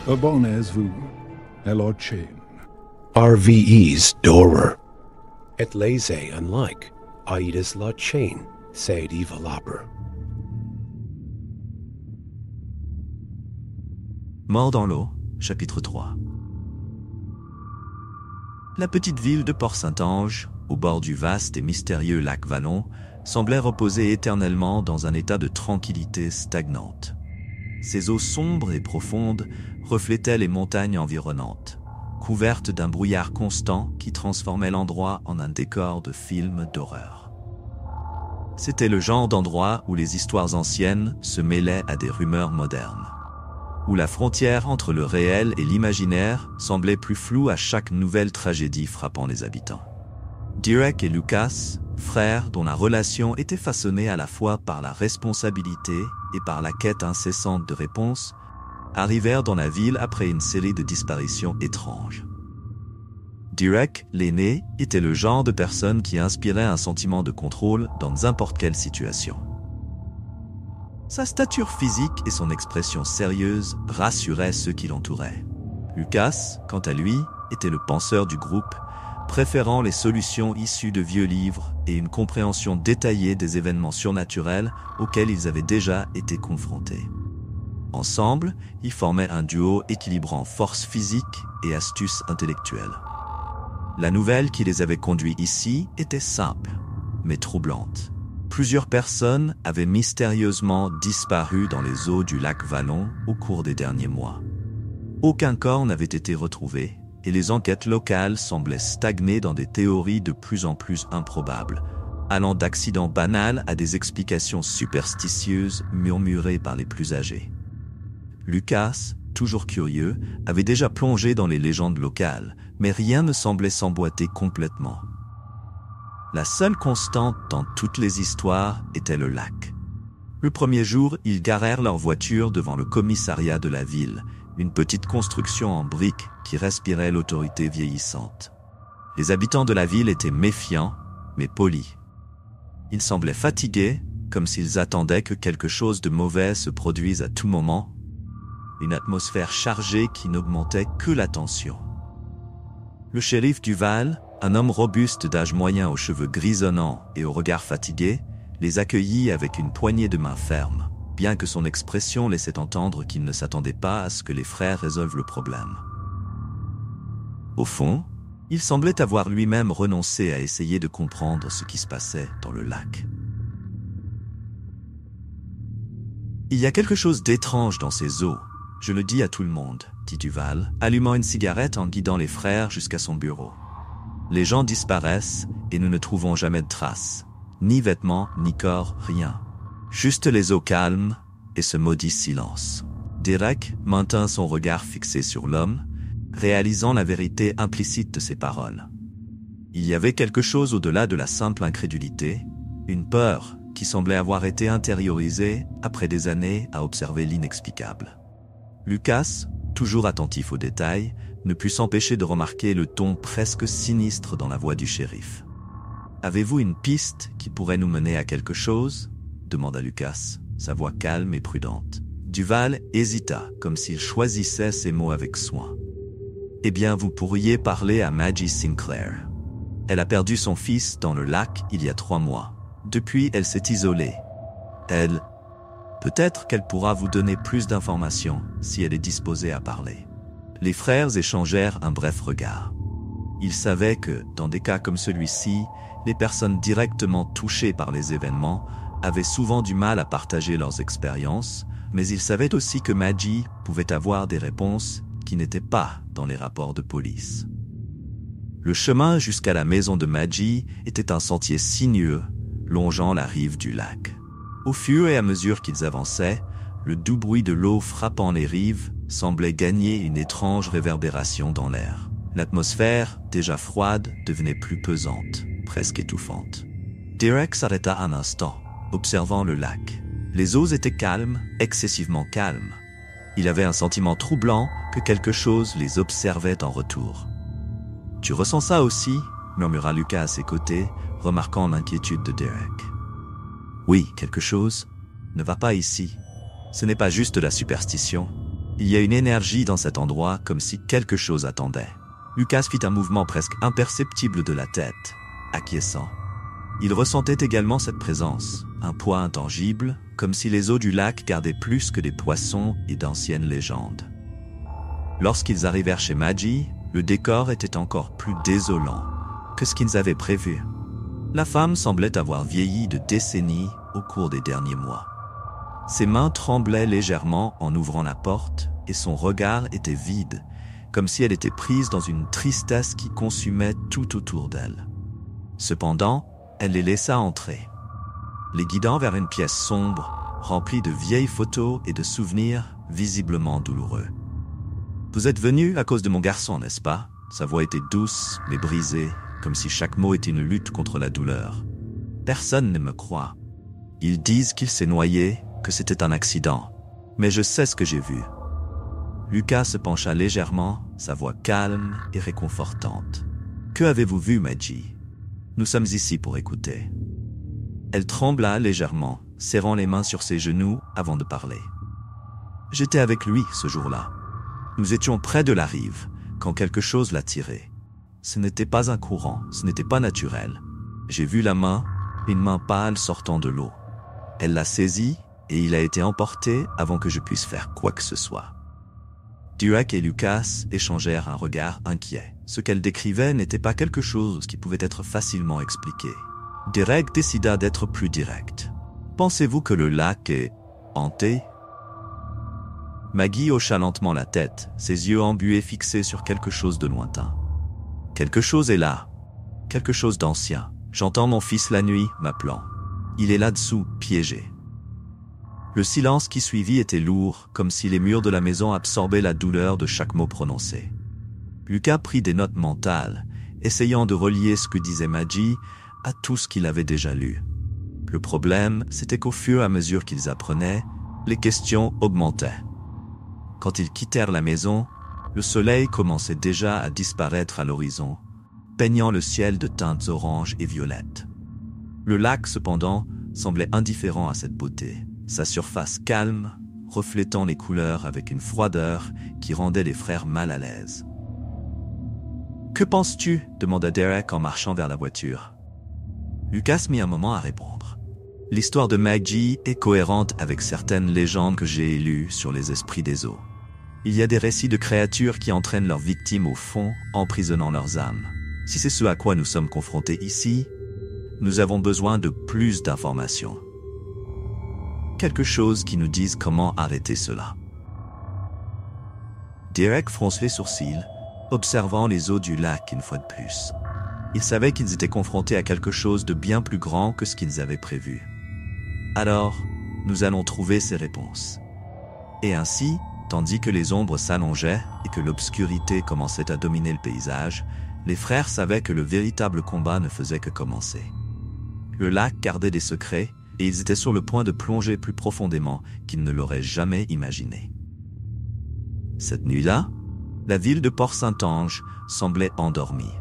Abones vous, Elochain. RVE's Dorer. Et laze unlike, Aidas la chain, said Evalopper. Mort dans l'eau, chapitre 3. La petite ville de Port-Saint-Ange, au bord du vaste et mystérieux lac Vallon, semblait reposer éternellement dans un état de tranquillité stagnante. Ses eaux sombres et profondes reflétaient les montagnes environnantes, couvertes d'un brouillard constant qui transformait l'endroit en un décor de film d'horreur. C'était le genre d'endroit où les histoires anciennes se mêlaient à des rumeurs modernes, où la frontière entre le réel et l'imaginaire semblait plus floue à chaque nouvelle tragédie frappant les habitants. Derek et Lucas, frères dont la relation était façonnée à la fois par la responsabilité et par la quête incessante de réponses, arrivèrent dans la ville après une série de disparitions étranges. Derek, l'aîné, était le genre de personne qui inspirait un sentiment de contrôle dans n'importe quelle situation. Sa stature physique et son expression sérieuse rassuraient ceux qui l'entouraient. Lucas, quant à lui, était le penseur du groupe, préférant les solutions issues de vieux livres et une compréhension détaillée des événements surnaturels auxquels ils avaient déjà été confrontés. Ensemble, ils formaient un duo équilibrant force physique et astuce intellectuelle. La nouvelle qui les avait conduits ici était simple, mais troublante. Plusieurs personnes avaient mystérieusement disparu dans les eaux du lac Vallon au cours des derniers mois. Aucun corps n'avait été retrouvé et les enquêtes locales semblaient stagner dans des théories de plus en plus improbables, allant d'accidents banals à des explications superstitieuses murmurées par les plus âgés. Lucas, toujours curieux, avait déjà plongé dans les légendes locales, mais rien ne semblait s'emboîter complètement. La seule constante dans toutes les histoires était le lac. Le premier jour, ils garèrent leur voiture devant le commissariat de la ville, une petite construction en briques qui respirait l'autorité vieillissante. Les habitants de la ville étaient méfiants, mais polis. Ils semblaient fatigués, comme s'ils attendaient que quelque chose de mauvais se produise à tout moment, une atmosphère chargée qui n'augmentait que la tension. Le shérif Duval, un homme robuste d'âge moyen aux cheveux grisonnants et au regard fatigué, les accueillit avec une poignée de main ferme, bien que son expression laissait entendre qu'il ne s'attendait pas à ce que les frères résolvent le problème. Au fond, il semblait avoir lui-même renoncé à essayer de comprendre ce qui se passait dans le lac. Il y a quelque chose d'étrange dans ces eaux, je le dis à tout le monde, dit Duval, allumant une cigarette en guidant les frères jusqu'à son bureau. Les gens disparaissent et nous ne trouvons jamais de traces, ni vêtements, ni corps, rien. Juste les eaux calmes et ce maudit silence. Derek maintint son regard fixé sur l'homme, réalisant la vérité implicite de ses paroles. Il y avait quelque chose au-delà de la simple incrédulité, une peur qui semblait avoir été intériorisée après des années à observer l'inexplicable. Lucas, toujours attentif aux détails, ne put s'empêcher de remarquer le ton presque sinistre dans la voix du shérif. « Avez-vous une piste qui pourrait nous mener à quelque chose ?» demanda Lucas, sa voix calme et prudente. Duval hésita, comme s'il choisissait ses mots avec soin. « Eh bien, vous pourriez parler à Maggie Sinclair. Elle a perdu son fils dans le lac il y a 3 mois. Depuis, elle s'est isolée. Peut-être qu'elle pourra vous donner plus d'informations si elle est disposée à parler. » Les frères échangèrent un bref regard. Ils savaient que, dans des cas comme celui-ci, les personnes directement touchées par les événements avaient souvent du mal à partager leurs expériences, mais ils savaient aussi que Maggie pouvait avoir des réponses qui n'étaient pas dans les rapports de police. Le chemin jusqu'à la maison de Maggie était un sentier sinueux, longeant la rive du lac. Au fur et à mesure qu'ils avançaient, le doux bruit de l'eau frappant les rives semblait gagner une étrange réverbération dans l'air. L'atmosphère, déjà froide, devenait plus pesante, presque étouffante. Derek s'arrêta un instant, observant le lac. Les eaux étaient calmes, excessivement calmes. Il avait un sentiment troublant que quelque chose les observait en retour. « Tu ressens ça aussi ?» murmura Lucas à ses côtés, remarquant l'inquiétude de Derek. « Oui, quelque chose ne va pas ici. Ce n'est pas juste de la superstition. Il y a une énergie dans cet endroit comme si quelque chose attendait. Lucas fit un mouvement presque imperceptible de la tête, acquiesçant. Il ressentait également cette présence, un poids intangible, comme si les eaux du lac gardaient plus que des poissons et d'anciennes légendes. Lorsqu'ils arrivèrent chez Maggie, le décor était encore plus désolant que ce qu'ils avaient prévu. La femme semblait avoir vieilli de décennies au cours des derniers mois. Ses mains tremblaient légèrement en ouvrant la porte et son regard était vide, comme si elle était prise dans une tristesse qui consumait tout autour d'elle. Cependant, elle les laissa entrer, les guidant vers une pièce sombre, remplie de vieilles photos et de souvenirs visiblement douloureux. « Vous êtes venu à cause de mon garçon, n'est-ce pas ?» Sa voix était douce, mais brisée, comme si chaque mot était une lutte contre la douleur. « Personne ne me croit. Ils disent qu'il s'est noyé, que c'était un accident. Mais je sais ce que j'ai vu. » Lucas se pencha légèrement, sa voix calme et réconfortante. « Que avez-vous vu, Maggie ? Nous sommes ici pour écouter. » Elle trembla légèrement, serrant les mains sur ses genoux avant de parler. « J'étais avec lui ce jour-là. Nous étions près de la rive, quand quelque chose l'a tiré. Ce n'était pas un courant, ce n'était pas naturel. J'ai vu la main, une main pâle sortant de l'eau. Elle l'a saisi et il a été emporté avant que je puisse faire quoi que ce soit. » Derek et Lucas échangèrent un regard inquiet. Ce qu'elle décrivait n'était pas quelque chose qui pouvait être facilement expliqué. Derek décida d'être plus direct. « Pensez-vous que le lac est hanté ?» Maggie hocha lentement la tête, ses yeux embués fixés sur quelque chose de lointain. « Quelque chose est là. Quelque chose d'ancien. J'entends mon fils la nuit m'appelant. Il est là-dessous, piégé. » Le silence qui suivit était lourd, comme si les murs de la maison absorbaient la douleur de chaque mot prononcé. Lucas prit des notes mentales, essayant de relier ce que disait Maggie à tout ce qu'il avait déjà lu. Le problème, c'était qu'au fur et à mesure qu'ils apprenaient, les questions augmentaient. Quand ils quittèrent la maison, le soleil commençait déjà à disparaître à l'horizon, peignant le ciel de teintes oranges et violettes. Le lac, cependant, semblait indifférent à cette beauté, sa surface calme, reflétant les couleurs avec une froideur qui rendait les frères mal à l'aise. « Que penses-tu » demanda Derek en marchant vers la voiture. Lucas mit un moment à répondre. « L'histoire de Maggie est cohérente avec certaines légendes que j'ai lues sur les esprits des eaux. Il y a des récits de créatures qui entraînent leurs victimes au fond, emprisonnant leurs âmes. Si c'est ce à quoi nous sommes confrontés ici, nous avons besoin de plus d'informations. Quelque chose qui nous dise comment arrêter cela. » Derek fronça les sourcils, observant les eaux du lac une fois de plus. Il savait qu'ils étaient confrontés à quelque chose de bien plus grand que ce qu'ils avaient prévu. Alors, nous allons trouver ces réponses. Et ainsi, tandis que les ombres s'allongeaient et que l'obscurité commençait à dominer le paysage, les frères savaient que le véritable combat ne faisait que commencer. Le lac gardait des secrets et ils étaient sur le point de plonger plus profondément qu'ils ne l'auraient jamais imaginé. Cette nuit-là, la ville de Port-Saint-Ange semblait endormie.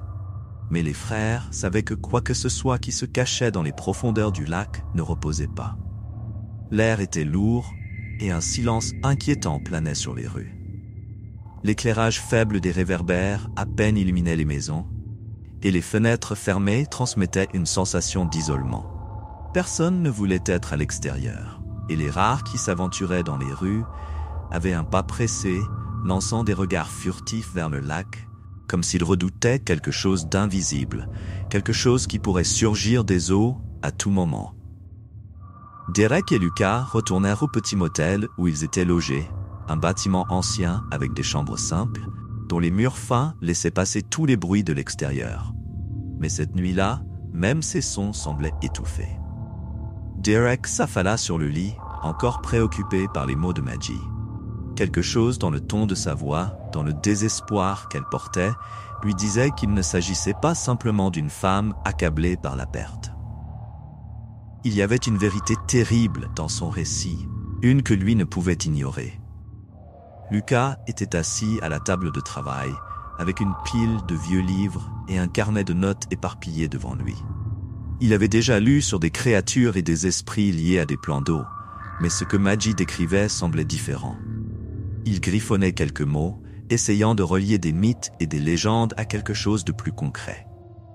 Mais les frères savaient que quoi que ce soit qui se cachait dans les profondeurs du lac ne reposait pas. L'air était lourd et un silence inquiétant planait sur les rues. L'éclairage faible des réverbères à peine illuminait les maisons, et les fenêtres fermées transmettaient une sensation d'isolement. Personne ne voulait être à l'extérieur, et les rares qui s'aventuraient dans les rues avaient un pas pressé, lançant des regards furtifs vers le lac, comme s'ils redoutaient quelque chose d'invisible, quelque chose qui pourrait surgir des eaux à tout moment. Derek et Lucas retournèrent au petit motel où ils étaient logés, un bâtiment ancien avec des chambres simples, dont les murs fins laissaient passer tous les bruits de l'extérieur. Mais cette nuit-là, même ces sons semblaient étouffés. Derek s'affala sur le lit, encore préoccupé par les mots de Maggie. Quelque chose dans le ton de sa voix, dans le désespoir qu'elle portait, lui disait qu'il ne s'agissait pas simplement d'une femme accablée par la perte. Il y avait une vérité terrible dans son récit, une que lui ne pouvait ignorer. Lucas était assis à la table de travail, avec une pile de vieux livres et un carnet de notes éparpillé devant lui. Il avait déjà lu sur des créatures et des esprits liés à des plans d'eau, mais ce que Maggie décrivait semblait différent. Il griffonnait quelques mots, essayant de relier des mythes et des légendes à quelque chose de plus concret.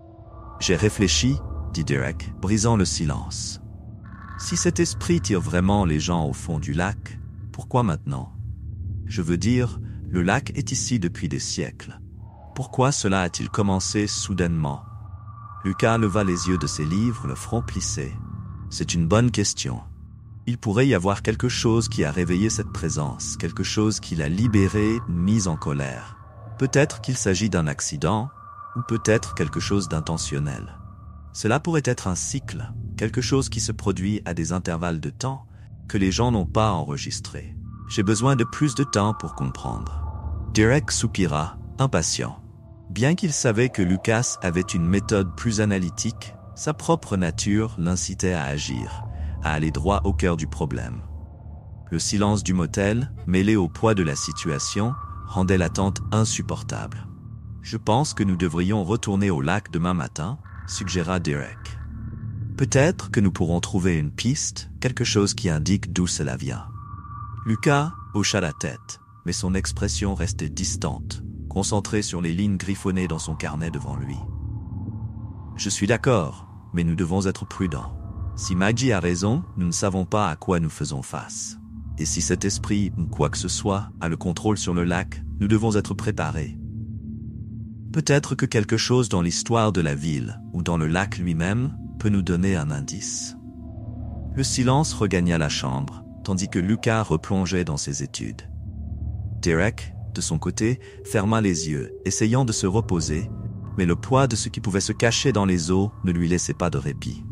« J'ai réfléchi, » dit Derek, brisant le silence. « Si cet esprit tire vraiment les gens au fond du lac, pourquoi maintenant? Je veux dire, le lac est ici depuis des siècles. Pourquoi cela a-t-il commencé soudainement? » Lucas leva les yeux de ses livres, le front plissé. « C'est une bonne question. Il pourrait y avoir quelque chose qui a réveillé cette présence, quelque chose qui l'a libéré, mise en colère. Peut-être qu'il s'agit d'un accident, ou peut-être quelque chose d'intentionnel. Cela pourrait être un cycle, quelque chose qui se produit à des intervalles de temps que les gens n'ont pas enregistrés. J'ai besoin de plus de temps pour comprendre. » Derek soupira, impatient. Bien qu'il savait que Lucas avait une méthode plus analytique, sa propre nature l'incitait à agir, à aller droit au cœur du problème. Le silence du motel, mêlé au poids de la situation, rendait l'attente insupportable. « Je pense que nous devrions retourner au lac demain matin, » suggéra Derek. « Peut-être que nous pourrons trouver une piste, quelque chose qui indique d'où cela vient. » Lucas hocha la tête, mais son expression restait distante, concentré sur les lignes griffonnées dans son carnet devant lui. « Je suis d'accord, mais nous devons être prudents. Si Maggie a raison, nous ne savons pas à quoi nous faisons face. Et si cet esprit, ou quoi que ce soit, a le contrôle sur le lac, nous devons être préparés. Peut-être que quelque chose dans l'histoire de la ville, ou dans le lac lui-même, peut nous donner un indice. » Le silence regagna la chambre, tandis que Lucas replongeait dans ses études. Derek, de son côté, ferma les yeux, essayant de se reposer, mais le poids de ce qui pouvait se cacher dans les eaux ne lui laissait pas de répit.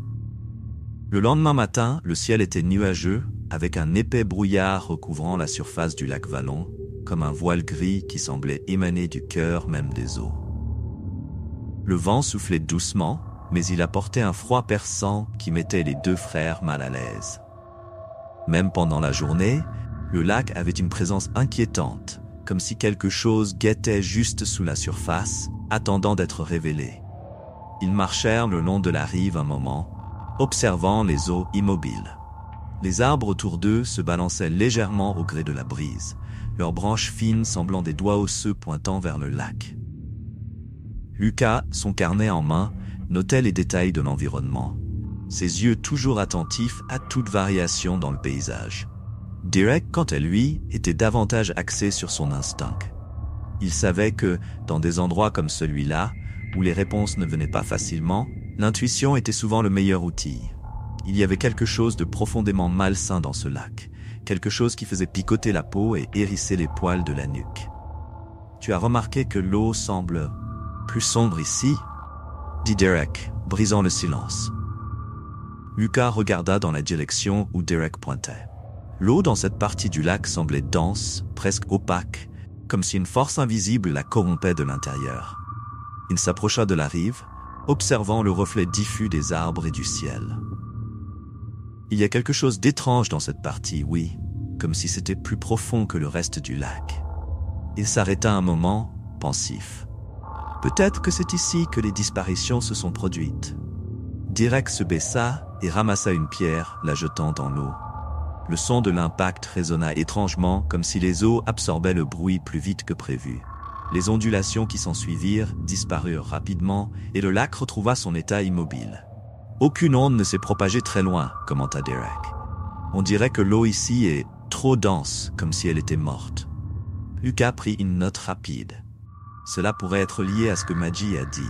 Le lendemain matin, le ciel était nuageux, avec un épais brouillard recouvrant la surface du lac Vallon, comme un voile gris qui semblait émaner du cœur même des eaux. Le vent soufflait doucement, mais il apportait un froid perçant qui mettait les deux frères mal à l'aise. Même pendant la journée, le lac avait une présence inquiétante, comme si quelque chose guettait juste sous la surface, attendant d'être révélé. Ils marchèrent le long de la rive un moment, observant les eaux immobiles. Les arbres autour d'eux se balançaient légèrement au gré de la brise, leurs branches fines semblant des doigts osseux pointant vers le lac. Lucas, son carnet en main, notait les détails de l'environnement, ses yeux toujours attentifs à toute variation dans le paysage. Derek, quant à lui, était davantage axé sur son instinct. Il savait que, dans des endroits comme celui-là, où les réponses ne venaient pas facilement, l'intuition était souvent le meilleur outil. Il y avait quelque chose de profondément malsain dans ce lac, quelque chose qui faisait picoter la peau et hérisser les poils de la nuque. « Tu as remarqué que l'eau semble plus sombre ici ?» dit Derek, brisant le silence. Lucas regarda dans la direction où Derek pointait. L'eau dans cette partie du lac semblait dense, presque opaque, comme si une force invisible la corrompait de l'intérieur. Il s'approcha de la rive, observant le reflet diffus des arbres et du ciel. Il y a quelque chose d'étrange dans cette partie, oui, comme si c'était plus profond que le reste du lac. Il s'arrêta un moment, pensif. Peut-être que c'est ici que les disparitions se sont produites. Derek se baissa et ramassa une pierre, la jetant dans l'eau. Le son de l'impact résonna étrangement, comme si les eaux absorbaient le bruit plus vite que prévu. Les ondulations qui s'ensuivirent disparurent rapidement et le lac retrouva son état immobile. Aucune onde ne s'est propagée très loin, commenta Derek. On dirait que l'eau ici est trop dense, comme si elle était morte. Lucas prit une note rapide. Cela pourrait être lié à ce que Maggie a dit.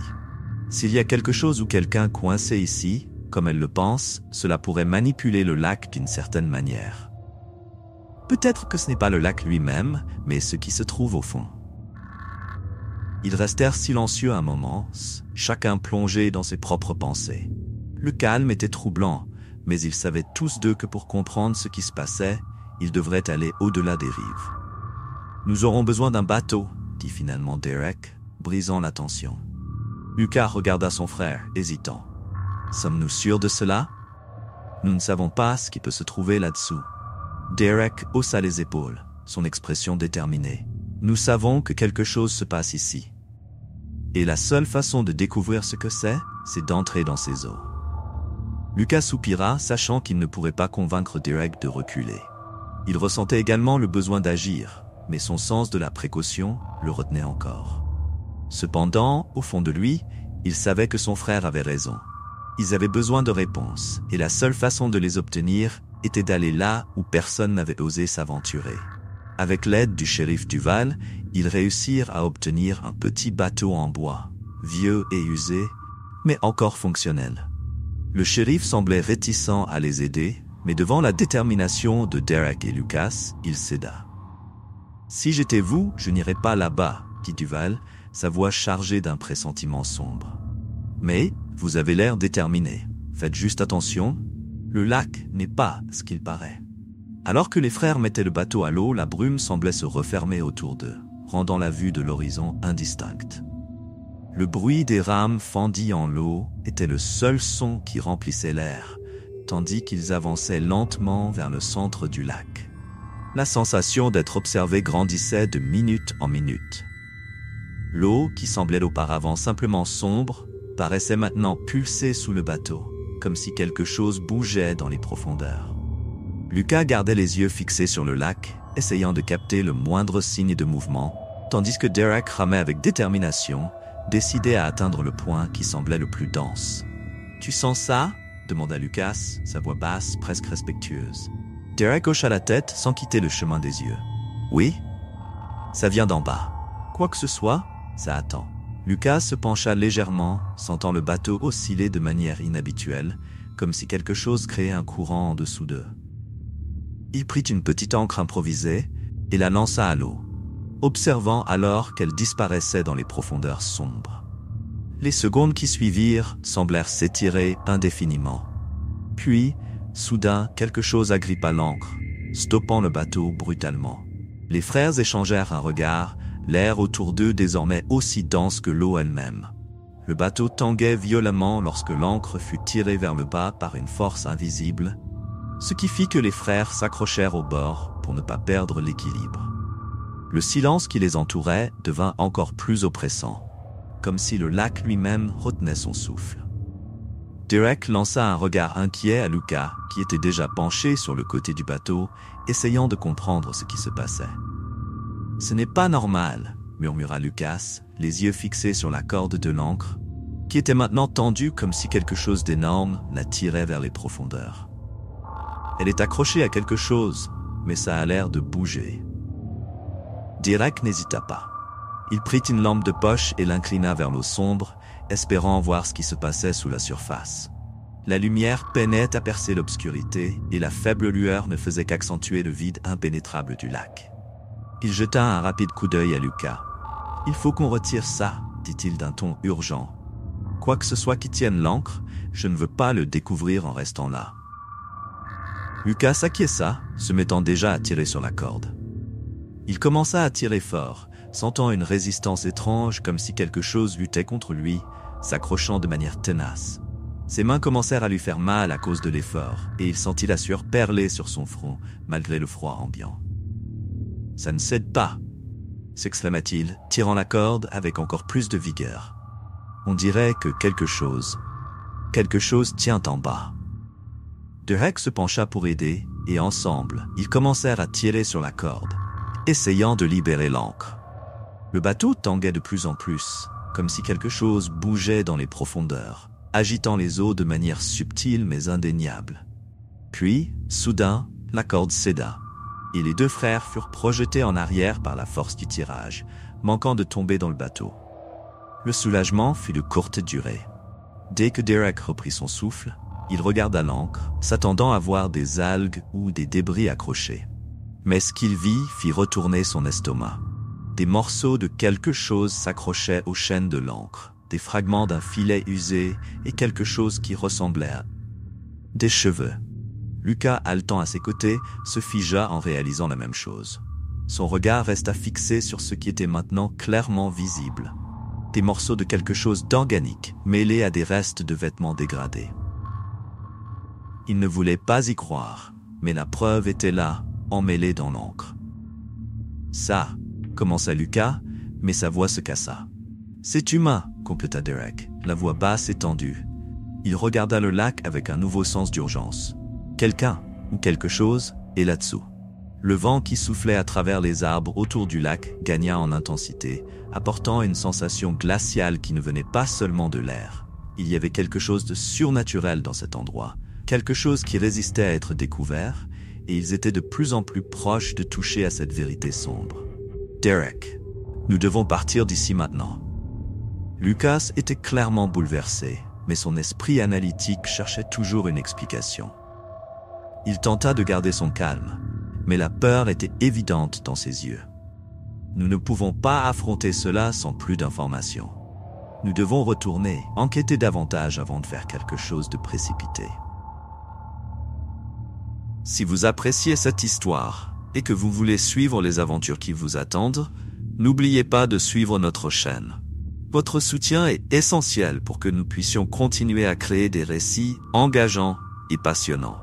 S'il y a quelque chose ou quelqu'un coincé ici, comme elle le pense, cela pourrait manipuler le lac d'une certaine manière. Peut-être que ce n'est pas le lac lui-même, mais ce qui se trouve au fond. Ils restèrent silencieux un moment, chacun plongé dans ses propres pensées. Le calme était troublant, mais ils savaient tous deux que pour comprendre ce qui se passait, ils devraient aller au-delà des rives. « Nous aurons besoin d'un bateau », dit finalement Derek, brisant la tension. Lucas regarda son frère, hésitant. « Sommes-nous sûrs de cela ? Nous ne savons pas ce qui peut se trouver là-dessous. » Derek haussa les épaules, son expression déterminée. « Nous savons que quelque chose se passe ici. Et la seule façon de découvrir ce que c'est d'entrer dans ces eaux. » Lucas soupira, sachant qu'il ne pourrait pas convaincre Derek de reculer. Il ressentait également le besoin d'agir, mais son sens de la précaution le retenait encore. Cependant, au fond de lui, il savait que son frère avait raison. Ils avaient besoin de réponses, et la seule façon de les obtenir était d'aller là où personne n'avait osé s'aventurer. Avec l'aide du shérif Duval, ils réussirent à obtenir un petit bateau en bois, vieux et usé, mais encore fonctionnel. Le shérif semblait réticent à les aider, mais devant la détermination de Derek et Lucas, il céda. « Si j'étais vous, je n'irais pas là-bas, » dit Duval, sa voix chargée d'un pressentiment sombre. « Mais vous avez l'air déterminé. Faites juste attention, le lac n'est pas ce qu'il paraît. » Alors que les frères mettaient le bateau à l'eau, la brume semblait se refermer autour d'eux, rendant la vue de l'horizon indistincte. Le bruit des rames fendies en l'eau était le seul son qui remplissait l'air, tandis qu'ils avançaient lentement vers le centre du lac. La sensation d'être observé grandissait de minute en minute. L'eau, qui semblait auparavant simplement sombre, paraissait maintenant pulser sous le bateau, comme si quelque chose bougeait dans les profondeurs. Lucas gardait les yeux fixés sur le lac, essayant de capter le moindre signe de mouvement, tandis que Derek ramait avec détermination, décidé à atteindre le point qui semblait le plus dense. « Tu sens ça ?» demanda Lucas, sa voix basse, presque respectueuse. Derek hocha la tête sans quitter le chemin des yeux. « Oui ? Ça vient d'en bas. Quoi que ce soit, ça attend. » Lucas se pencha légèrement, sentant le bateau osciller de manière inhabituelle, comme si quelque chose créait un courant en dessous d'eux. Il prit une petite ancre improvisée et la lança à l'eau, observant alors qu'elle disparaissait dans les profondeurs sombres. Les secondes qui suivirent semblèrent s'étirer indéfiniment. Puis, soudain, quelque chose agrippa l'ancre, stoppant le bateau brutalement. Les frères échangèrent un regard, l'air autour d'eux désormais aussi dense que l'eau elle-même. Le bateau tanguait violemment lorsque l'ancre fut tirée vers le bas par une force invisible, ce qui fit que les frères s'accrochèrent au bord pour ne pas perdre l'équilibre. Le silence qui les entourait devint encore plus oppressant, comme si le lac lui-même retenait son souffle. Derek lança un regard inquiet à Lucas, qui était déjà penché sur le côté du bateau, essayant de comprendre ce qui se passait. « Ce n'est pas normal », murmura Lucas, les yeux fixés sur la corde de l'ancre, qui était maintenant tendue comme si quelque chose d'énorme la tirait vers les profondeurs. Elle est accrochée à quelque chose, mais ça a l'air de bouger. Derek n'hésita pas. Il prit une lampe de poche et l'inclina vers l'eau sombre, espérant voir ce qui se passait sous la surface. La lumière peinait à percer l'obscurité et la faible lueur ne faisait qu'accentuer le vide impénétrable du lac. Il jeta un rapide coup d'œil à Lucas. « Il faut qu'on retire ça », dit-il d'un ton urgent. « Quoi que ce soit qui tienne l'ancre, je ne veux pas le découvrir en restant là. » Lucas s'acquiesça, se mettant déjà à tirer sur la corde. Il commença à tirer fort, sentant une résistance étrange comme si quelque chose luttait contre lui, s'accrochant de manière tenace. Ses mains commencèrent à lui faire mal à cause de l'effort, et il sentit la sueur perler sur son front, malgré le froid ambiant. « Ça ne cède pas !» s'exclama-t-il, tirant la corde avec encore plus de vigueur. On dirait que quelque chose tient en bas. Derek se pencha pour aider, et ensemble, ils commencèrent à tirer sur la corde, essayant de libérer l'ancre. Le bateau tanguait de plus en plus, comme si quelque chose bougeait dans les profondeurs, agitant les eaux de manière subtile mais indéniable. Puis, soudain, la corde céda, et les deux frères furent projetés en arrière par la force du tirage, manquant de tomber dans le bateau. Le soulagement fut de courte durée. Dès que Derek reprit son souffle, il regarda l'ancre, s'attendant à voir des algues ou des débris accrochés. Mais ce qu'il vit fit retourner son estomac. Des morceaux de quelque chose s'accrochaient aux chaînes de l'ancre, des fragments d'un filet usé et quelque chose qui ressemblait à des cheveux. Lucas, haletant à ses côtés, se figea en réalisant la même chose. Son regard resta fixé sur ce qui était maintenant clairement visible. Des morceaux de quelque chose d'organique, mêlés à des restes de vêtements dégradés. Il ne voulait pas y croire, mais la preuve était là, emmêlée dans l'encre. « Ça », commença Lucas, mais sa voix se cassa. « C'est humain », compléta Derek, la voix basse et tendue. Il regarda le lac avec un nouveau sens d'urgence. « Quelqu'un, ou quelque chose, est là-dessous. » Le vent qui soufflait à travers les arbres autour du lac gagna en intensité, apportant une sensation glaciale qui ne venait pas seulement de l'air. Il y avait quelque chose de surnaturel dans cet endroit, quelque chose qui résistait à être découvert, et ils étaient de plus en plus proches de toucher à cette vérité sombre. Derek, nous devons partir d'ici maintenant. Lucas était clairement bouleversé, mais son esprit analytique cherchait toujours une explication. Il tenta de garder son calme, mais la peur était évidente dans ses yeux. Nous ne pouvons pas affronter cela sans plus d'informations. Nous devons retourner, enquêter davantage avant de faire quelque chose de précipité. Si vous appréciez cette histoire et que vous voulez suivre les aventures qui vous attendent, n'oubliez pas de suivre notre chaîne. Votre soutien est essentiel pour que nous puissions continuer à créer des récits engageants et passionnants.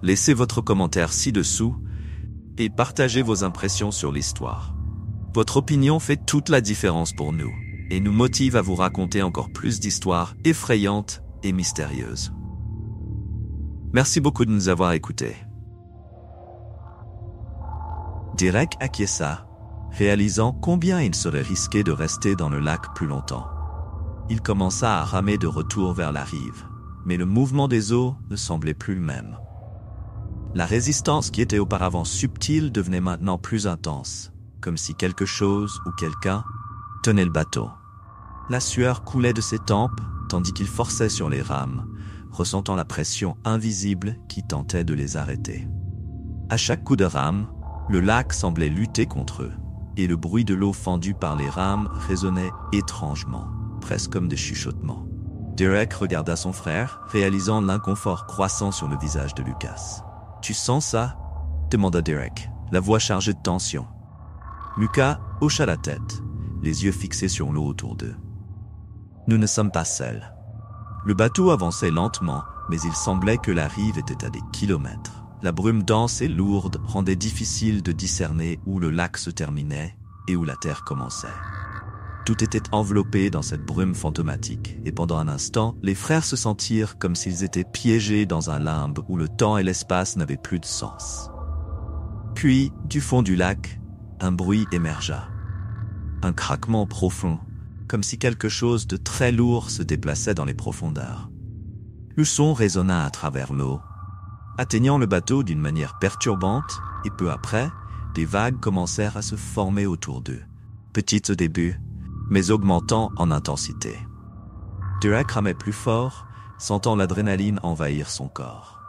Laissez votre commentaire ci-dessous et partagez vos impressions sur l'histoire. Votre opinion fait toute la différence pour nous et nous motive à vous raconter encore plus d'histoires effrayantes et mystérieuses. Merci beaucoup de nous avoir écoutés. Derek acquiesça, réalisant combien il serait risqué de rester dans le lac plus longtemps. Il commença à ramer de retour vers la rive, mais le mouvement des eaux ne semblait plus le même. La résistance qui était auparavant subtile devenait maintenant plus intense, comme si quelque chose ou quelqu'un tenait le bateau. La sueur coulait de ses tempes, tandis qu'il forçait sur les rames, ressentant la pression invisible qui tentait de les arrêter. À chaque coup de rame, le lac semblait lutter contre eux, et le bruit de l'eau fendue par les rames résonnait étrangement, presque comme des chuchotements. Derek regarda son frère, réalisant l'inconfort croissant sur le visage de Lucas. « Tu sens ça ?» demanda Derek, la voix chargée de tension. Lucas hocha la tête, les yeux fixés sur l'eau autour d'eux. « Nous ne sommes pas seuls. » Le bateau avançait lentement, mais il semblait que la rive était à des kilomètres. La brume dense et lourde rendait difficile de discerner où le lac se terminait et où la terre commençait. Tout était enveloppé dans cette brume fantomatique, et pendant un instant, les frères se sentirent comme s'ils étaient piégés dans un limbe où le temps et l'espace n'avaient plus de sens. Puis, du fond du lac, un bruit émergea. Un craquement profond, comme si quelque chose de très lourd se déplaçait dans les profondeurs. Le son résonna à travers l'eau, atteignant le bateau d'une manière perturbante, et peu après, des vagues commencèrent à se former autour d'eux, petites au début, mais augmentant en intensité. Derek ramait plus fort, sentant l'adrénaline envahir son corps.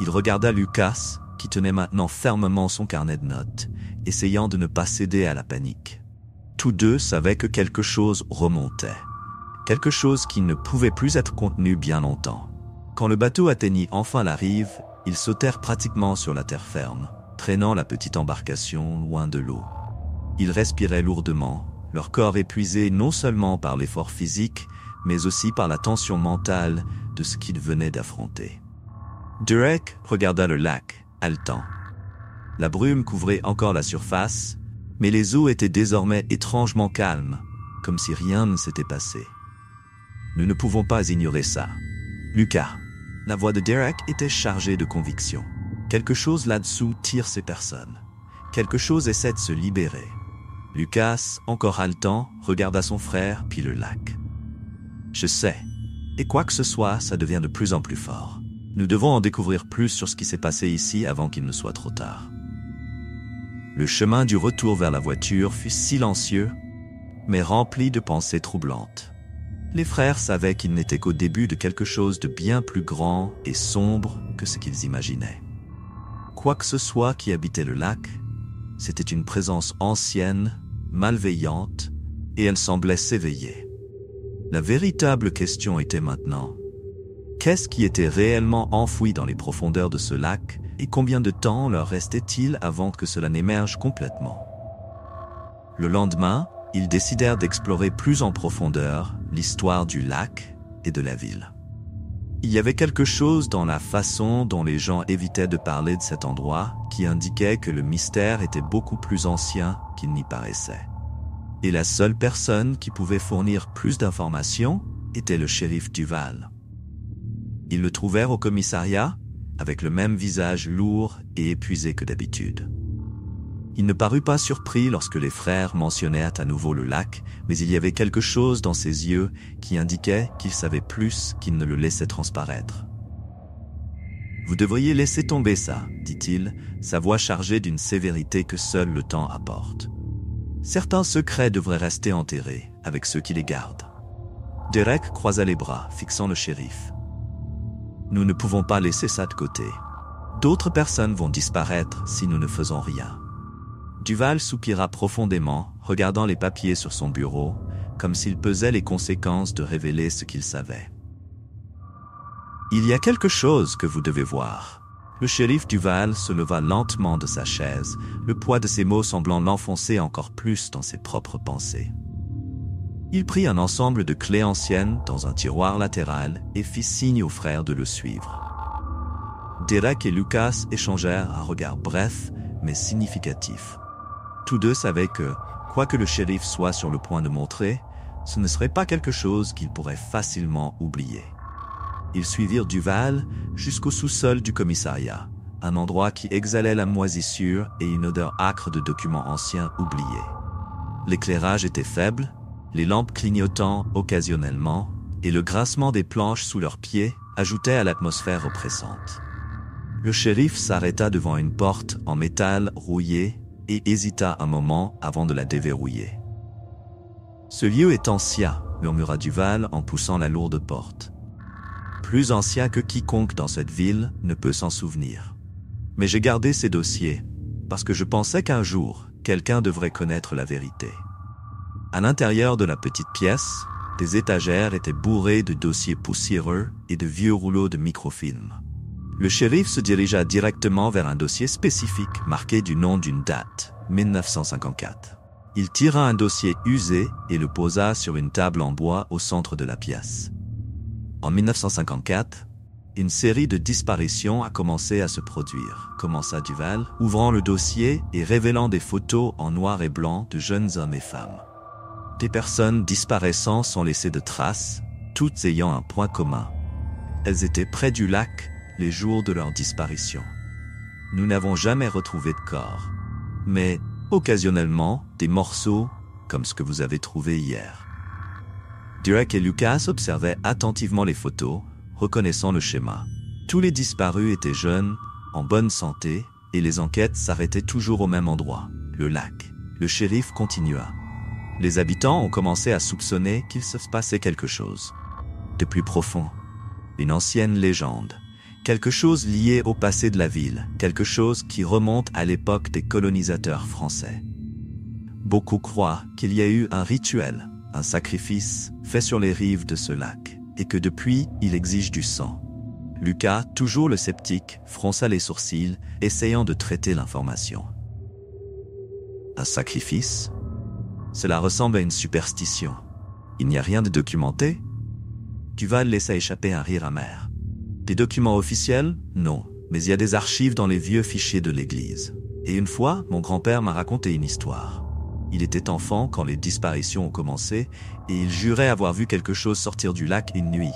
Il regarda Lucas, qui tenait maintenant fermement son carnet de notes, essayant de ne pas céder à la panique. Tous deux savaient que quelque chose remontait, quelque chose qui ne pouvait plus être contenu bien longtemps. Quand le bateau atteignit enfin la rive, ils sautèrent pratiquement sur la terre ferme, traînant la petite embarcation loin de l'eau. Ils respiraient lourdement, leur corps épuisé non seulement par l'effort physique, mais aussi par la tension mentale de ce qu'ils venaient d'affronter. Derek regarda le lac, haletant. La brume couvrait encore la surface, mais les eaux étaient désormais étrangement calmes, comme si rien ne s'était passé. Nous ne pouvons pas ignorer ça. Lucas. La voix de Derek était chargée de conviction. Quelque chose là-dessous tire ces personnes. Quelque chose essaie de se libérer. Lucas, encore haletant, regarda son frère puis le lac. « Je sais. Et quoi que ce soit, ça devient de plus en plus fort. Nous devons en découvrir plus sur ce qui s'est passé ici avant qu'il ne soit trop tard. » Le chemin du retour vers la voiture fut silencieux, mais rempli de pensées troublantes. Les frères savaient qu'ils n'étaient qu'au début de quelque chose de bien plus grand et sombre que ce qu'ils imaginaient. Quoi que ce soit qui habitait le lac, c'était une présence ancienne, malveillante, et elle semblait s'éveiller. La véritable question était maintenant: qu'est-ce qui était réellement enfoui dans les profondeurs de ce lac et combien de temps leur restait-il avant que cela n'émerge complètement? Le lendemain, ils décidèrent d'explorer plus en profondeur l'histoire du lac et de la ville. Il y avait quelque chose dans la façon dont les gens évitaient de parler de cet endroit qui indiquait que le mystère était beaucoup plus ancien qu'il n'y paraissait. Et la seule personne qui pouvait fournir plus d'informations était le shérif Duval. Ils le trouvèrent au commissariat, avec le même visage lourd et épuisé que d'habitude. Il ne parut pas surpris lorsque les frères mentionnèrent à nouveau le lac, mais il y avait quelque chose dans ses yeux qui indiquait qu'il savait plus qu'il ne le laissait transparaître. « Vous devriez laisser tomber ça, dit-il, sa voix chargée d'une sévérité que seul le temps apporte. Certains secrets devraient rester enterrés avec ceux qui les gardent. » Derek croisa les bras, fixant le shérif. « Nous ne pouvons pas laisser ça de côté. D'autres personnes vont disparaître si nous ne faisons rien. » Duval soupira profondément, regardant les papiers sur son bureau, comme s'il pesait les conséquences de révéler ce qu'il savait. « Il y a quelque chose que vous devez voir. » Le shérif Duval se leva lentement de sa chaise, le poids de ses mots semblant l'enfoncer encore plus dans ses propres pensées. Il prit un ensemble de clés anciennes dans un tiroir latéral et fit signe aux frères de le suivre. Derek et Lucas échangèrent un regard bref, mais significatif. Tous deux savaient que, quoi que le shérif soit sur le point de montrer, ce ne serait pas quelque chose qu'ils pourraient facilement oublier. Ils suivirent Duval jusqu'au sous-sol du commissariat, un endroit qui exhalait la moisissure et une odeur âcre de documents anciens oubliés. L'éclairage était faible, les lampes clignotant occasionnellement, et le grincement des planches sous leurs pieds ajoutait à l'atmosphère oppressante. Le shérif s'arrêta devant une porte en métal rouillé et hésita un moment avant de la déverrouiller. « Ce lieu est ancien, » murmura Duval en poussant la lourde porte. « Plus ancien que quiconque dans cette ville ne peut s'en souvenir. Mais j'ai gardé ces dossiers, parce que je pensais qu'un jour, quelqu'un devrait connaître la vérité. » À l'intérieur de la petite pièce, des étagères étaient bourrées de dossiers poussiéreux et de vieux rouleaux de microfilm. Le shérif se dirigea directement vers un dossier spécifique marqué du nom d'une date, 1954. Il tira un dossier usé et le posa sur une table en bois au centre de la pièce. En 1954, une série de disparitions a commencé à se produire, commença Duval, ouvrant le dossier et révélant des photos en noir et blanc de jeunes hommes et femmes. Des personnes disparaissant sans laisser de traces, toutes ayant un point commun. Elles étaient près du lac les jours de leur disparition. Nous n'avons jamais retrouvé de corps, mais occasionnellement des morceaux comme ce que vous avez trouvé hier. Derek et Lucas observaient attentivement les photos, reconnaissant le schéma. Tous les disparus étaient jeunes, en bonne santé, et les enquêtes s'arrêtaient toujours au même endroit, le lac. Le shérif continua. Les habitants ont commencé à soupçonner qu'il se passait quelque chose de plus profond, une ancienne légende. Quelque chose lié au passé de la ville, quelque chose qui remonte à l'époque des colonisateurs français. Beaucoup croient qu'il y a eu un rituel, un sacrifice fait sur les rives de ce lac, et que depuis, il exige du sang. Lucas, toujours le sceptique, fronça les sourcils, essayant de traiter l'information. Un sacrifice ? Cela ressemble à une superstition. Il n'y a rien de documenté ? Duval laissa échapper un rire amer. Des documents officiels? Non, mais il y a des archives dans les vieux fichiers de l'église. Et une fois, mon grand-père m'a raconté une histoire. Il était enfant quand les disparitions ont commencé et il jurait avoir vu quelque chose sortir du lac une nuit.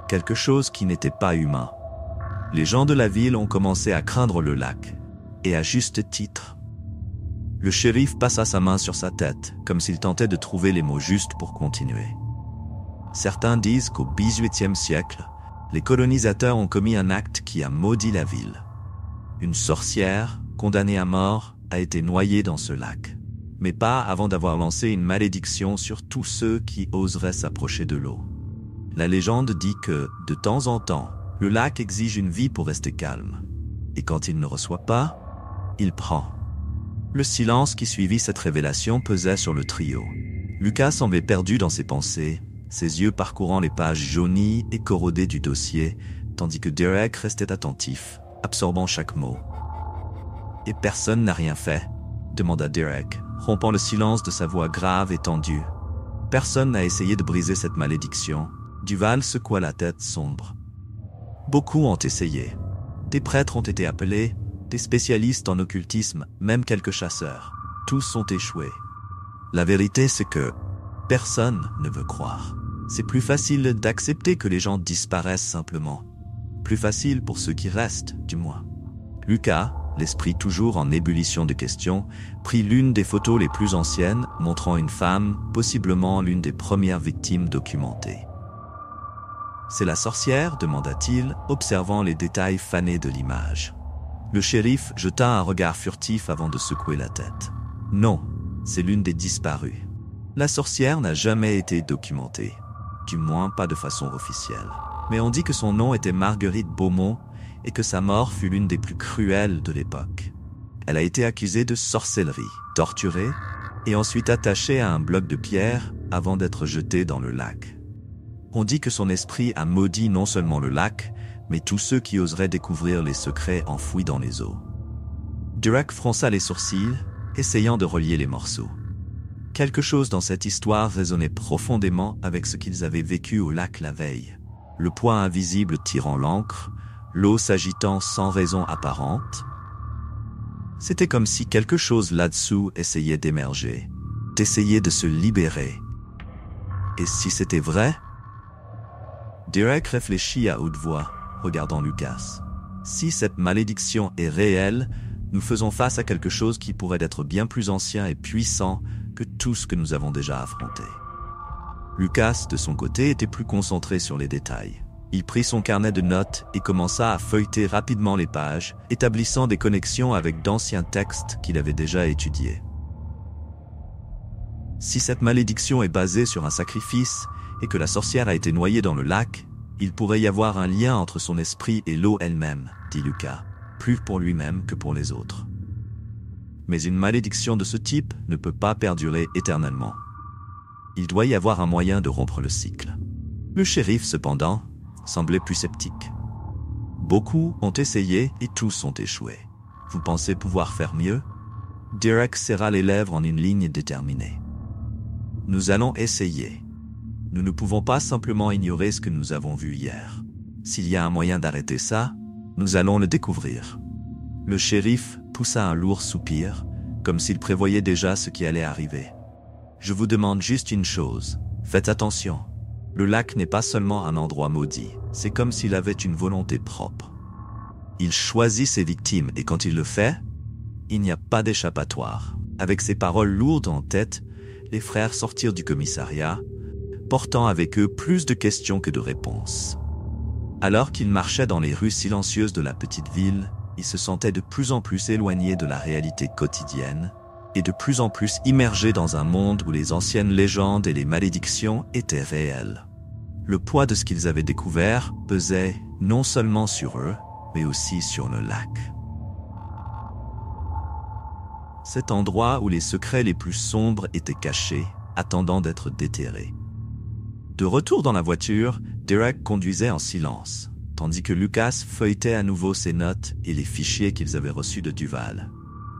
Quelque chose qui n'était pas humain. Les gens de la ville ont commencé à craindre le lac, et à juste titre. Le shérif passa sa main sur sa tête, comme s'il tentait de trouver les mots justes pour continuer. Certains disent qu'au XVIIIe siècle, les colonisateurs ont commis un acte qui a maudit la ville. Une sorcière, condamnée à mort, a été noyée dans ce lac, mais pas avant d'avoir lancé une malédiction sur tous ceux qui oseraient s'approcher de l'eau. La légende dit que, de temps en temps, le lac exige une vie pour rester calme, et quand il ne reçoit pas, il prend. Le silence qui suivit cette révélation pesait sur le trio. Lucas semblait perdu dans ses pensées, ses yeux parcourant les pages jaunies et corrodées du dossier, tandis que Derek restait attentif, absorbant chaque mot. « Et personne n'a rien fait ?» demanda Derek, rompant le silence de sa voix grave et tendue. « Personne n'a essayé de briser cette malédiction. » Duval secoua la tête sombre. « Beaucoup ont essayé. Des prêtres ont été appelés, des spécialistes en occultisme, même quelques chasseurs. Tous ont échoué. La vérité, c'est que personne ne veut croire. C'est plus facile d'accepter que les gens disparaissent simplement. Plus facile pour ceux qui restent, du moins. Lucas, l'esprit toujours en ébullition de questions, prit l'une des photos les plus anciennes, montrant une femme, possiblement l'une des premières victimes documentées. « C'est la sorcière ?» demanda-t-il, observant les détails fanés de l'image. Le shérif jeta un regard furtif avant de secouer la tête. « Non, c'est l'une des disparues. La sorcière n'a jamais été documentée, du moins pas de façon officielle. Mais on dit que son nom était Marguerite Beaumont et que sa mort fut l'une des plus cruelles de l'époque. Elle a été accusée de sorcellerie, torturée et ensuite attachée à un bloc de pierre avant d'être jetée dans le lac. On dit que son esprit a maudit non seulement le lac, mais tous ceux qui oseraient découvrir les secrets enfouis dans les eaux. » Derek fronça les sourcils, essayant de relier les morceaux. Quelque chose dans cette histoire résonnait profondément avec ce qu'ils avaient vécu au lac la veille. Le poids invisible tirant l'ancre, l'eau s'agitant sans raison apparente. C'était comme si quelque chose là-dessous essayait d'émerger, d'essayer de se libérer. Et si c'était vrai? Derek réfléchit à haute voix, regardant Lucas. Si cette malédiction est réelle, nous faisons face à quelque chose qui pourrait être bien plus ancien et puissant que tout ce que nous avons déjà affronté. Lucas, de son côté, était plus concentré sur les détails. Il prit son carnet de notes et commença à feuilleter rapidement les pages, établissant des connexions avec d'anciens textes qu'il avait déjà étudiés. Si cette malédiction est basée sur un sacrifice et que la sorcière a été noyée dans le lac, il pourrait y avoir un lien entre son esprit et l'eau elle-même, dit Lucas, plus pour lui-même que pour les autres. Mais une malédiction de ce type ne peut pas perdurer éternellement. Il doit y avoir un moyen de rompre le cycle. Le shérif, cependant, semblait plus sceptique. Beaucoup ont essayé et tous ont échoué. Vous pensez pouvoir faire mieux? Derek serra les lèvres en une ligne déterminée. Nous allons essayer. Nous ne pouvons pas simplement ignorer ce que nous avons vu hier. S'il y a un moyen d'arrêter ça, nous allons le découvrir. Le shérif poussa un lourd soupir, comme s'il prévoyait déjà ce qui allait arriver. Je vous demande juste une chose. Faites attention. Le lac n'est pas seulement un endroit maudit. C'est comme s'il avait une volonté propre. Il choisit ses victimes et quand il le fait, il n'y a pas d'échappatoire. Avec ces paroles lourdes en tête, les frères sortirent du commissariat, portant avec eux plus de questions que de réponses. Alors qu'ils marchaient dans les rues silencieuses de la petite ville, ils se sentaient de plus en plus éloignés de la réalité quotidienne et de plus en plus immergés dans un monde où les anciennes légendes et les malédictions étaient réelles. Le poids de ce qu'ils avaient découvert pesait non seulement sur eux, mais aussi sur le lac. Cet endroit où les secrets les plus sombres étaient cachés, attendant d'être déterrés. De retour dans la voiture, Derek conduisait en silence, tandis que Lucas feuilletait à nouveau ses notes et les fichiers qu'ils avaient reçus de Duval.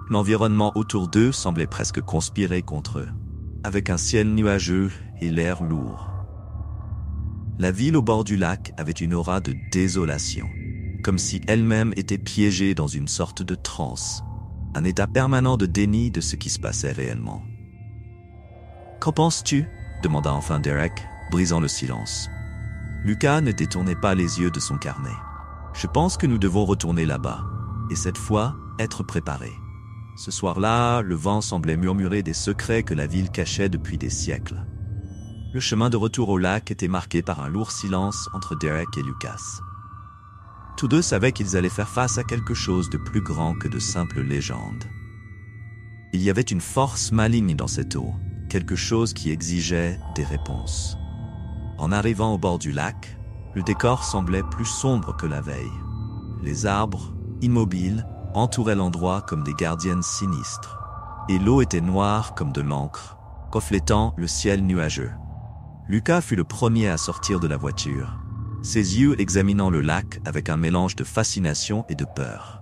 L'environnement autour d'eux semblait presque conspirer contre eux, avec un ciel nuageux et l'air lourd. La ville au bord du lac avait une aura de désolation, comme si elle-même était piégée dans une sorte de transe, un état permanent de déni de ce qui se passait réellement. « Qu'en penses-tu » demanda enfin Derek, brisant le silence. Lucas ne détournait pas les yeux de son carnet. « Je pense que nous devons retourner là-bas, et cette fois, être préparés. » Ce soir-là, le vent semblait murmurer des secrets que la ville cachait depuis des siècles. Le chemin de retour au lac était marqué par un lourd silence entre Derek et Lucas. Tous deux savaient qu'ils allaient faire face à quelque chose de plus grand que de simples légendes. Il y avait une force maligne dans cette eau, quelque chose qui exigeait des réponses. En arrivant au bord du lac, le décor semblait plus sombre que la veille. Les arbres, immobiles, entouraient l'endroit comme des gardiennes sinistres, et l'eau était noire comme de l'encre, reflétant le ciel nuageux. Lucas fut le premier à sortir de la voiture, ses yeux examinant le lac avec un mélange de fascination et de peur.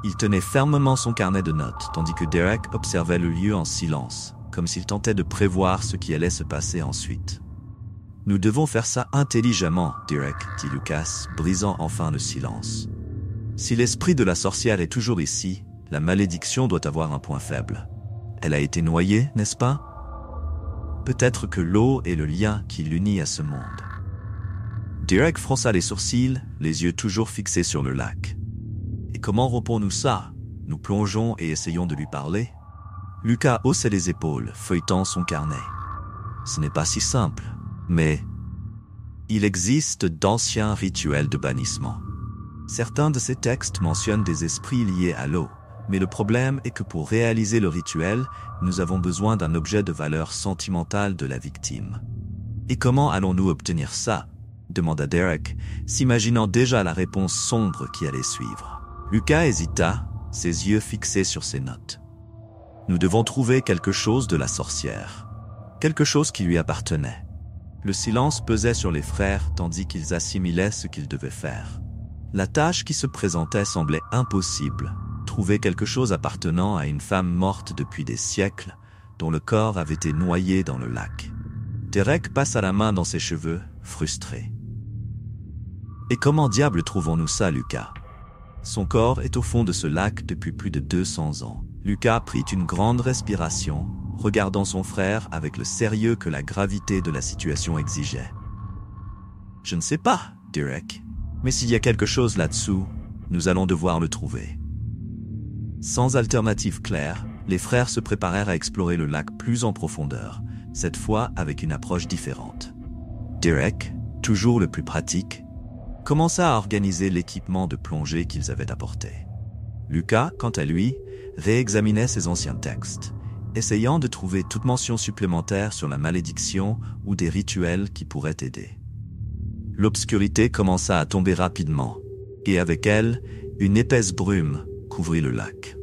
Il tenait fermement son carnet de notes, tandis que Derek observait le lieu en silence, comme s'il tentait de prévoir ce qui allait se passer ensuite. « Nous devons faire ça intelligemment, Derek, » dit Lucas, brisant enfin le silence. « Si l'esprit de la sorcière est toujours ici, la malédiction doit avoir un point faible. Elle a été noyée, n'est-ce pas? Peut-être que l'eau est le lien qui l'unit à ce monde. » Derek fronça les sourcils, les yeux toujours fixés sur le lac. « Et comment rompons-nous ça ? Nous plongeons et essayons de lui parler ?» Lucas haussait les épaules, feuilletant son carnet. « Ce n'est pas si simple, mais il existe d'anciens rituels de bannissement. Certains de ces textes mentionnent des esprits liés à l'eau, mais le problème est que pour réaliser le rituel, nous avons besoin d'un objet de valeur sentimentale de la victime. Et comment allons-nous obtenir ça ? Demanda Derek, s'imaginant déjà la réponse sombre qui allait suivre. Lucas hésita, ses yeux fixés sur ses notes. Nous devons trouver quelque chose de la sorcière. Quelque chose qui lui appartenait. Le silence pesait sur les frères tandis qu'ils assimilaient ce qu'ils devaient faire. La tâche qui se présentait semblait impossible. Trouver quelque chose appartenant à une femme morte depuis des siècles, dont le corps avait été noyé dans le lac. Derek passa la main dans ses cheveux, frustré. « Et comment diable trouvons-nous ça, Lucas ? Son corps est au fond de ce lac depuis plus de 200 ans. » Lucas prit une grande respiration, regardant son frère avec le sérieux que la gravité de la situation exigeait. « Je ne sais pas, Derek, mais s'il y a quelque chose là-dessous, nous allons devoir le trouver. » Sans alternative claire, les frères se préparèrent à explorer le lac plus en profondeur, cette fois avec une approche différente. Derek, toujours le plus pratique, commença à organiser l'équipement de plongée qu'ils avaient apporté. Lucas, quant à lui, réexaminait ses anciens textes, essayant de trouver toute mention supplémentaire sur la malédiction ou des rituels qui pourraient aider. L'obscurité commença à tomber rapidement, et avec elle, une épaisse brume couvrit le lac.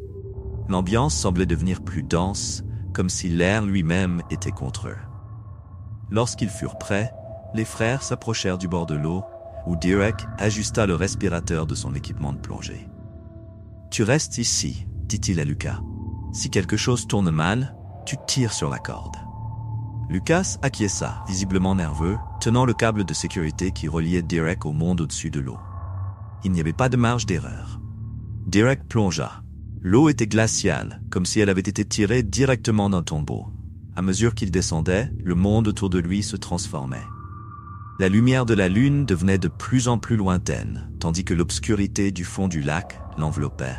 L'ambiance semblait devenir plus dense, comme si l'air lui-même était contre eux. Lorsqu'ils furent prêts, les frères s'approchèrent du bord de l'eau, où Derek ajusta le respirateur de son équipement de plongée. « Tu restes ici, dit-il à Lucas. Si quelque chose tourne mal, tu tires sur la corde. » Lucas acquiesça, visiblement nerveux, tenant le câble de sécurité qui reliait Derek au monde au-dessus de l'eau. Il n'y avait pas de marge d'erreur. Derek plongea. L'eau était glaciale, comme si elle avait été tirée directement d'un tombeau. À mesure qu'il descendait, le monde autour de lui se transformait. La lumière de la lune devenait de plus en plus lointaine, tandis que l'obscurité du fond du lac l'enveloppait.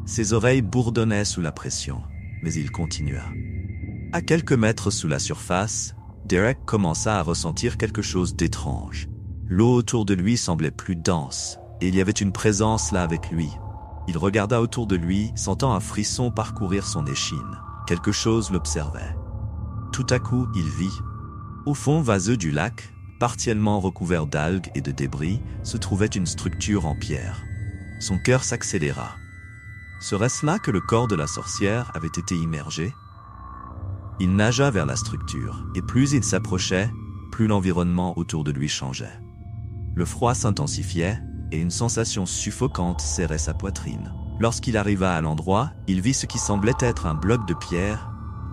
Ses oreilles bourdonnaient sous la pression, mais il continua. À quelques mètres sous la surface, Derek commença à ressentir quelque chose d'étrange. L'eau autour de lui semblait plus dense, et il y avait une présence là avec lui. Il regarda autour de lui, sentant un frisson parcourir son échine. Quelque chose l'observait. Tout à coup, il vit. Au fond vaseux du lac, partiellement recouvert d'algues et de débris, se trouvait une structure en pierre. Son cœur s'accéléra. Serait-ce là que le corps de la sorcière avait été immergé ? Il nagea vers la structure, et plus il s'approchait, plus l'environnement autour de lui changeait. Le froid s'intensifiait, et une sensation suffocante serrait sa poitrine. Lorsqu'il arriva à l'endroit, il vit ce qui semblait être un bloc de pierre,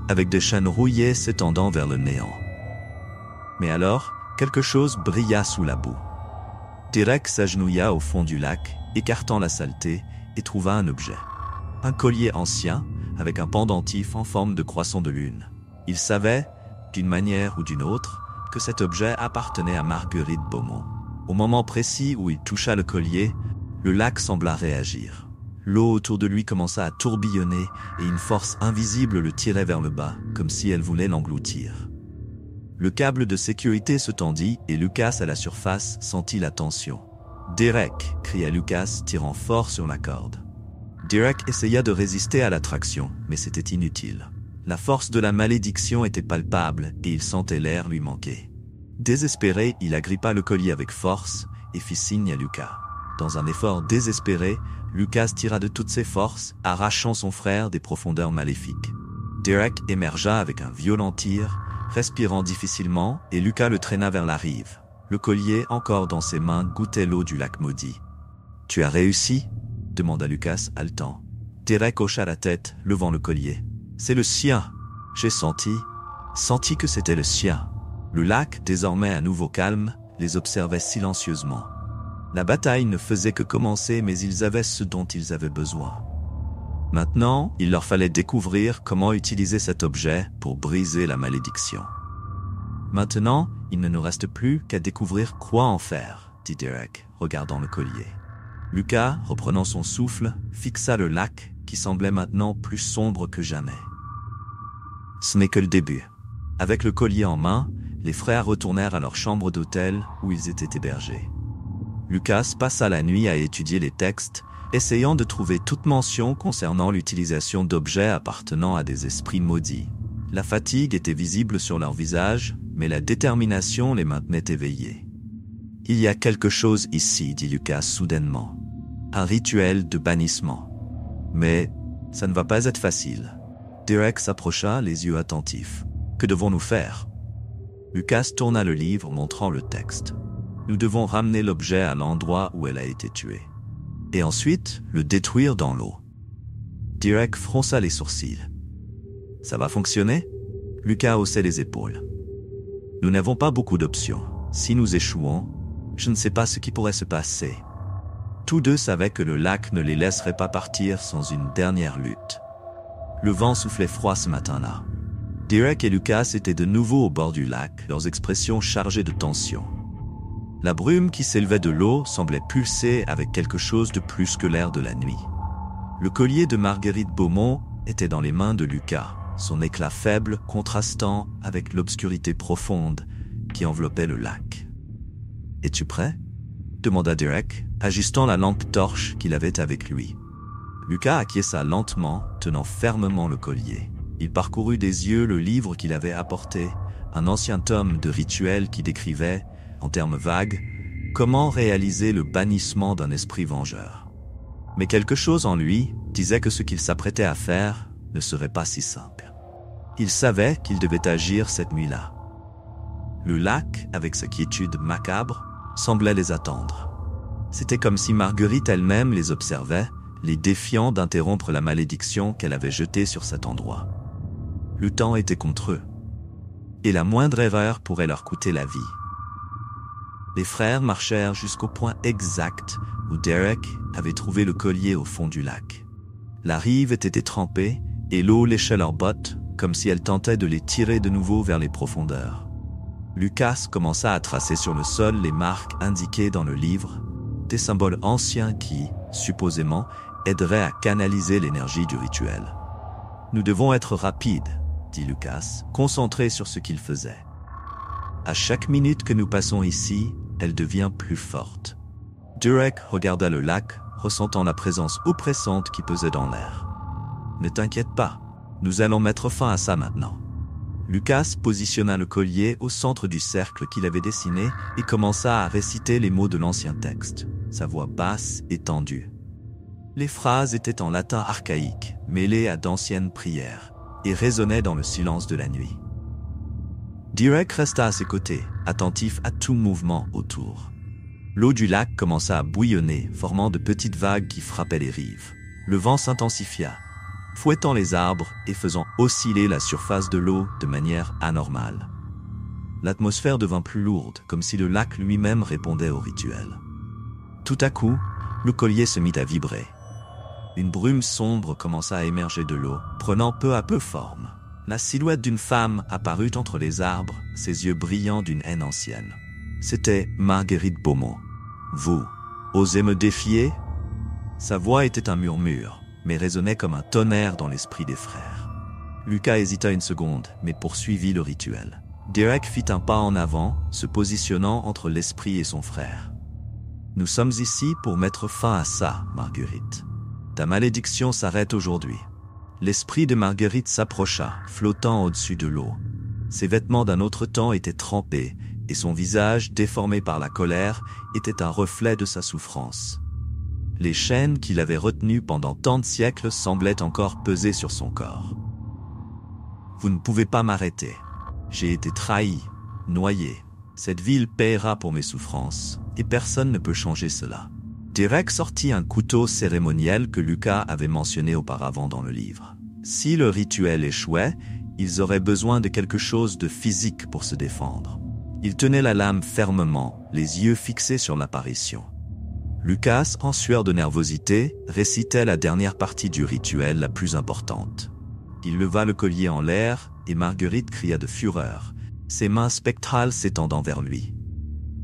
avec des chaînes rouillées s'étendant vers le néant. Mais alors, quelque chose brilla sous la boue. Derek s'agenouilla au fond du lac, écartant la saleté, et trouva un objet. Un collier ancien, avec un pendentif en forme de croissant de lune. Il savait, d'une manière ou d'une autre, que cet objet appartenait à Marguerite Beaumont. Au moment précis où il toucha le collier, le lac sembla réagir. L'eau autour de lui commença à tourbillonner et une force invisible le tirait vers le bas, comme si elle voulait l'engloutir. Le câble de sécurité se tendit et Lucas à la surface sentit la tension. « Derek !» cria Lucas, tirant fort sur la corde. Derek essaya de résister à l'attraction, mais c'était inutile. La force de la malédiction était palpable et il sentait l'air lui manquer. Désespéré, il agrippa le collier avec force et fit signe à Lucas. Dans un effort désespéré, Lucas tira de toutes ses forces, arrachant son frère des profondeurs maléfiques. Derek émergea avec un violent tir, respirant difficilement, et Lucas le traîna vers la rive. Le collier, encore dans ses mains, goûtait l'eau du lac maudit. « Tu as réussi ?» demanda Lucas, haletant. Derek hocha la tête, levant le collier. « C'est le sien !» J'ai senti que c'était le sien. Le lac, désormais à nouveau calme, les observait silencieusement. La bataille ne faisait que commencer, mais ils avaient ce dont ils avaient besoin. Maintenant, il leur fallait découvrir comment utiliser cet objet pour briser la malédiction. Maintenant, il ne nous reste plus qu'à découvrir quoi en faire, dit Derek, regardant le collier. Lucas, reprenant son souffle, fixa le lac qui semblait maintenant plus sombre que jamais. Ce n'est que le début. Avec le collier en main, les frères retournèrent à leur chambre d'hôtel où ils étaient hébergés. Lucas passa la nuit à étudier les textes, essayant de trouver toute mention concernant l'utilisation d'objets appartenant à des esprits maudits. La fatigue était visible sur leur visage, mais la détermination les maintenait éveillés. « Il y a quelque chose ici, dit Lucas soudainement. Un rituel de bannissement. Mais ça ne va pas être facile. » Derek s'approcha, les yeux attentifs. « Que devons-nous faire ?» Lucas tourna le livre montrant le texte. « Nous devons ramener l'objet à l'endroit où elle a été tuée. Et ensuite, le détruire dans l'eau. » Derek fronça les sourcils. « Ça va fonctionner ?» Lucas haussait les épaules. « Nous n'avons pas beaucoup d'options. Si nous échouons, je ne sais pas ce qui pourrait se passer. » Tous deux savaient que le lac ne les laisserait pas partir sans une dernière lutte. Le vent soufflait froid ce matin-là. Derek et Lucas étaient de nouveau au bord du lac, leurs expressions chargées de tension. La brume qui s'élevait de l'eau semblait pulser avec quelque chose de plus que l'air de la nuit. Le collier de Marguerite Beaumont était dans les mains de Lucas, son éclat faible contrastant avec l'obscurité profonde qui enveloppait le lac. « Es-tu prêt ?» demanda Derek, ajustant la lampe torche qu'il avait avec lui. Lucas acquiesça lentement, tenant fermement le collier. Il parcourut des yeux le livre qu'il avait apporté, un ancien tome de rituels qui décrivait, en termes vagues, comment réaliser le bannissement d'un esprit vengeur. Mais quelque chose en lui disait que ce qu'il s'apprêtait à faire ne serait pas si simple. Il savait qu'il devait agir cette nuit-là. Le lac, avec sa quiétude macabre, semblait les attendre. C'était comme si Marguerite elle-même les observait, les défiant d'interrompre la malédiction qu'elle avait jetée sur cet endroit. Le temps était contre eux, et la moindre erreur pourrait leur coûter la vie. Les frères marchèrent jusqu'au point exact où Derek avait trouvé le collier au fond du lac. La rive était trempée et l'eau léchait leurs bottes comme si elle tentait de les tirer de nouveau vers les profondeurs. Lucas commença à tracer sur le sol les marques indiquées dans le livre, des symboles anciens qui, supposément, aideraient à canaliser l'énergie du rituel. « Nous devons être rapides, » dit Lucas, concentré sur ce qu'il faisait. « À chaque minute que nous passons ici, elle devient plus forte. » Derek regarda le lac, ressentant la présence oppressante qui pesait dans l'air. « Ne t'inquiète pas, nous allons mettre fin à ça maintenant. » Lucas positionna le collier au centre du cercle qu'il avait dessiné et commença à réciter les mots de l'ancien texte, sa voix basse et tendue. Les phrases étaient en latin archaïque, mêlées à d'anciennes prières, et résonnaient dans le silence de la nuit. Derek resta à ses côtés, attentif à tout mouvement autour. L'eau du lac commença à bouillonner, formant de petites vagues qui frappaient les rives. Le vent s'intensifia, fouettant les arbres et faisant osciller la surface de l'eau de manière anormale. L'atmosphère devint plus lourde, comme si le lac lui-même répondait au rituel. Tout à coup, le collier se mit à vibrer. Une brume sombre commença à émerger de l'eau, prenant peu à peu forme. La silhouette d'une femme apparut entre les arbres, ses yeux brillants d'une haine ancienne. C'était Marguerite Beaumont. « Vous, osez me défier ?» Sa voix était un murmure, mais résonnait comme un tonnerre dans l'esprit des frères. Lucas hésita une seconde, mais poursuivit le rituel. Derek fit un pas en avant, se positionnant entre l'esprit et son frère. « Nous sommes ici pour mettre fin à ça, Marguerite. Ta malédiction s'arrête aujourd'hui. » L'esprit de Marguerite s'approcha, flottant au-dessus de l'eau. Ses vêtements d'un autre temps étaient trempés, et son visage, déformé par la colère, était un reflet de sa souffrance. Les chaînes qu'il avait retenues pendant tant de siècles semblaient encore peser sur son corps. « Vous ne pouvez pas m'arrêter. J'ai été trahi, noyé. Cette ville paiera pour mes souffrances, et personne ne peut changer cela. » Derek sortit un couteau cérémoniel que Lucas avait mentionné auparavant dans le livre. Si le rituel échouait, ils auraient besoin de quelque chose de physique pour se défendre. Il tenait la lame fermement, les yeux fixés sur l'apparition. Lucas, en sueur de nervosité, récitait la dernière partie du rituel la plus importante. Il leva le collier en l'air et Marguerite cria de fureur, ses mains spectrales s'étendant vers lui.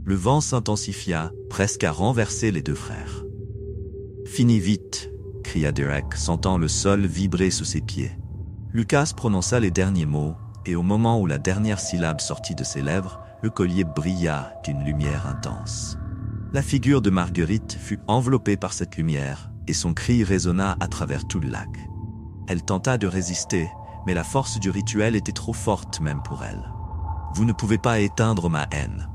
Le vent s'intensifia, presque à renverser les deux frères. « Finis vite !» cria Derek, sentant le sol vibrer sous ses pieds. Lucas prononça les derniers mots, et au moment où la dernière syllabe sortit de ses lèvres, le collier brilla d'une lumière intense. La figure de Marguerite fut enveloppée par cette lumière, et son cri résonna à travers tout le lac. Elle tenta de résister, mais la force du rituel était trop forte même pour elle. « Vous ne pouvez pas éteindre ma haine !»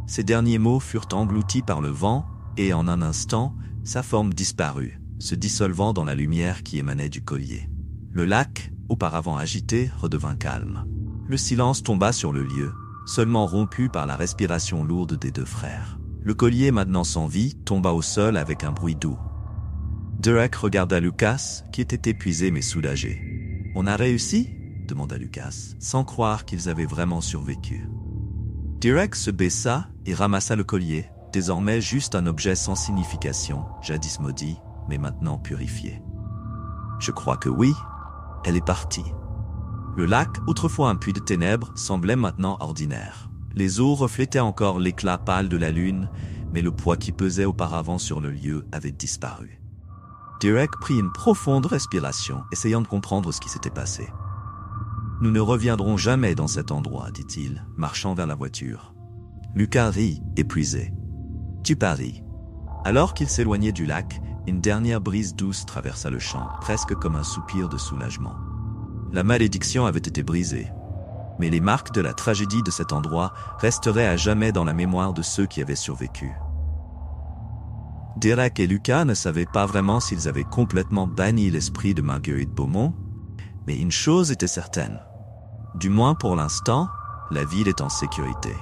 Ces derniers mots furent engloutis par le vent, et en un instant, sa forme disparut, se dissolvant dans la lumière qui émanait du collier. Le lac, auparavant agité, redevint calme. Le silence tomba sur le lieu, seulement rompu par la respiration lourde des deux frères. Le collier, maintenant sans vie, tomba au sol avec un bruit doux. Derek regarda Lucas, qui était épuisé mais soulagé. « On a réussi ?» demanda Lucas, sans croire qu'ils avaient vraiment survécu. Derek se baissa et ramassa le collier, désormais juste un objet sans signification, jadis maudit, mais maintenant purifié. « Je crois que oui, elle est partie. » Le lac, autrefois un puits de ténèbres, semblait maintenant ordinaire. Les eaux reflétaient encore l'éclat pâle de la lune, mais le poids qui pesait auparavant sur le lieu avait disparu. Derek prit une profonde respiration, essayant de comprendre ce qui s'était passé. « Nous ne reviendrons jamais dans cet endroit, dit-il, marchant vers la voiture. » Lucas rit, épuisé. « Tu paries. » Alors qu'il s'éloignait du lac, une dernière brise douce traversa le champ, presque comme un soupir de soulagement. La malédiction avait été brisée. Mais les marques de la tragédie de cet endroit resteraient à jamais dans la mémoire de ceux qui avaient survécu. Derek et Lucas ne savaient pas vraiment s'ils avaient complètement banni l'esprit de Marguerite Beaumont, mais une chose était certaine. Du moins pour l'instant, la ville est en sécurité.